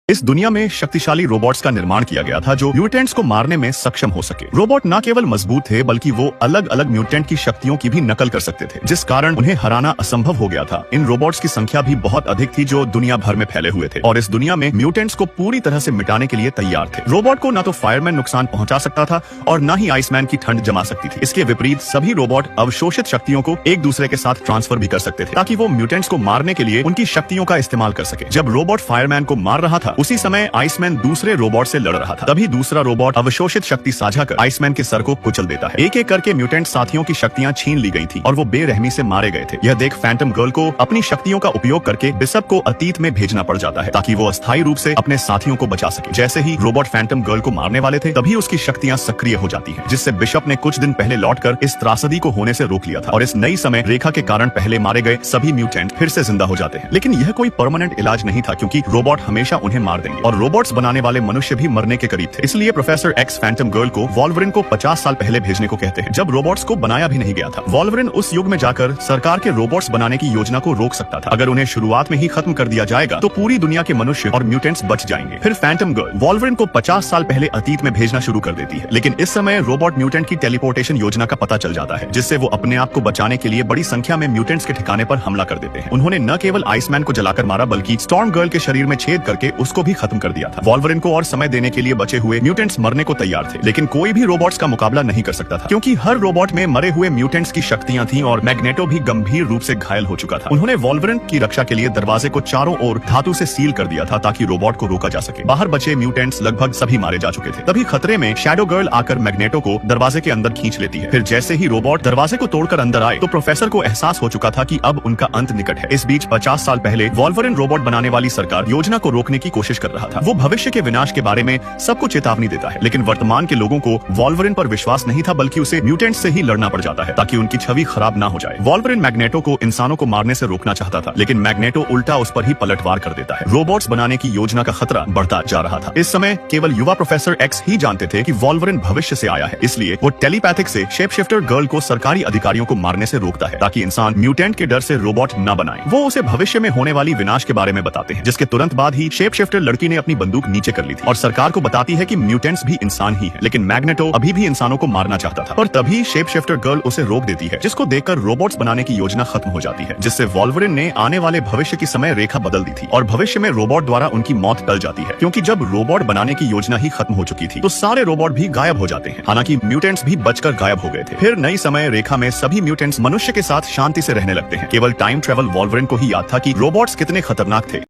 इस दुनिया में शक्तिशाली रोबोट्स का निर्माण किया गया था जो म्यूटेंट्स को मारने में सक्षम हो सके। रोबोट न केवल मजबूत थे बल्कि वो अलग अलग म्यूटेंट की शक्तियों की भी नकल कर सकते थे, जिस कारण उन्हें हराना असंभव हो गया था। इन रोबोट्स की संख्या भी बहुत अधिक थी जो दुनिया भर में फैले हुए थे और इस दुनिया में म्यूटेंट्स को पूरी तरह से मिटाने के लिए तैयार थे। रोबोट को न तो फायरमैन नुकसान पहुंचा सकता था और न ही आइसमैन की ठंड जमा सकती थी। इसके विपरीत सभी रोबोट अवशोषित शक्तियों को एक दूसरे के साथ ट्रांसफर भी कर सकते थे ताकि वो म्यूटेंट्स को मारने के लिए उनकी शक्तियों का इस्तेमाल कर सके। जब रोबोट फायरमैन को मार रहा था उसी समय आइसमैन दूसरे रोबोट से लड़ रहा था। तभी दूसरा रोबोट अवशोषित शक्ति साझा कर आइसमैन के सर को कुचल देता है। एक एक करके म्यूटेंट साथियों की शक्तियां छीन ली गई थी और वो बेरहमी से मारे गए थे। यह देख फैंटम गर्ल को अपनी शक्तियों का उपयोग करके बिशप को अतीत में भेजना पड़ जाता है ताकि वो अस्थायी रूप से अपने साथियों को बचा सके। जैसे ही रोबोट फैंटम गर्ल को मारने वाले थे तभी उसकी शक्तियां सक्रिय हो जाती हैं, जिससे बिशप ने कुछ दिन पहले लौटकर इस त्रासदी को होने से रोक लिया था और इस नई समय रेखा के कारण पहले मारे गए सभी म्यूटेंट फिर से जिंदा हो जाते हैं। लेकिन यह कोई परमानेंट इलाज नहीं था क्योंकि रोबोट हमेशा उन्हें मार देंगे और रोबोट्स बनाने वाले मनुष्य भी मरने के करीब थे। इसलिए प्रोफेसर एक्स फैंटम गर्ल को वॉल्वरिन को 50 साल पहले भेजने को कहते हैं, जब रोबोट्स को बनाया भी नहीं गया था। वॉल्वरिन उस युग में जाकर सरकार के रोबोट्स बनाने की योजना को रोक सकता था। अगर उन्हें शुरुआत में ही खत्म कर दिया जाएगा तो पूरी दुनिया के मनुष्य और म्यूटेंट्स बच जाएंगे। फिर फैंटम गर्ल वॉल्वरिन को 50 साल पहले अतीत में भेजना शुरू कर देती है, लेकिन इस समय रोबोट म्यूटेंट की टेलीपोर्टेशन योजना का पता चल जाता है, जिससे वो अपने आप को बचाने के लिए बड़ी संख्या में म्यूटेंट्स के ठिकाने पर हमला कर देते हैं। उन्होंने न केवल आइसमैन को जलाकर मारा बल्कि स्टॉर्म गर्ल के शरीर में छेद करके उसको भी खत्म कर दिया था। वॉल्वरिन को और समय देने के लिए बचे हुए म्यूटेंट्स मरने को तैयार थे, लेकिन कोई भी रोबोट्स का मुकाबला नहीं कर सकता था क्योंकि हर रोबोट में मरे हुए म्यूटेंट्स की शक्तियां थीं और मैग्नेटो भी गंभीर रूप से घायल हो चुका था। उन्होंने वॉल्वरिन की रक्षा के लिए दरवाजे को चारों ओर धातु से सील कर दिया था ताकि रोबोट को रोका जा सके। बाहर बचे म्यूटेंट्स लगभग सभी मारे जा चुके थे। तभी खतरे में शैडो गर्ल आकर मैग्नेटो को दरवाजे के अंदर खींच लेती है। फिर जैसे ही रोबोट दरवाजे को तोड़कर अंदर आए तो प्रोफेसर को एहसास हो चुका था कि अब उनका अंत निकट है। इस बीच 50 साल पहले वॉल्वरिन रोबोट बनाने वाली सरकार योजना को रोकने की कोशिश कर रहा था। वो भविष्य के विनाश के बारे में सबको चेतावनी देता है, लेकिन वर्तमान के लोगों को वॉल्वरिन पर विश्वास नहीं था बल्कि उसे म्यूटेंट से ही लड़ना पड़ जाता है ताकि उनकी छवि खराब ना हो जाए। वॉल्वरिन मैग्नेटो को इंसानों को मारने से रोकना चाहता था, लेकिन मैग्नेटो उल्टा उस पर ही पलटवार कर देता है। रोबोट्स बनाने की योजना का खतरा बढ़ता जा रहा था। इस समय केवल युवा प्रोफेसर एक्स ही जानते थे कि वॉल्वरिन भविष्य से आया है, इसलिए वो टेलीपैथिक से शेप शिफ्टर गर्ल को सरकारी अधिकारियों को मारने से रोकता है ताकि इंसान म्यूटेंट के डर से रोबोट न बनाए। वो उसे भविष्य में होने वाली विनाश के बारे में बताते हैं, जिसके तुरंत बाद ही शेप शिफ्टर लड़की ने अपनी बंदूक नीचे कर ली थी और सरकार को बताती है कि म्यूटेंट्स भी इंसान ही है, लेकिन मैग्नेटो अभी भी इंसानों को मारना चाहता था। और तभी शेप शिफ्टर गर्ल उसे रोक देती है, जिसको देखकर रोबोट्स बनाने की योजना खत्म हो जाती है, जिससे वॉल्वरिन ने आने वाले भविष्य की समय रेखा बदल दी थी और भविष्य में रोबोट द्वारा उनकी मौत टल जाती है क्योंकि जब रोबोट बनाने की योजना ही खत्म हो चुकी थी तो सारे रोबोट भी गायब हो जाते हैं। हालांकि म्यूटेंट्स भी बचकर गायब हो गए थे। फिर नई समय रेखा में सभी म्यूटेंट्स मनुष्य के साथ शांति से रहने लगते हैं। केवल टाइम ट्रेवल वॉल्वरिन को ही याद था कि रोबोट्स कितने खतरनाक थे।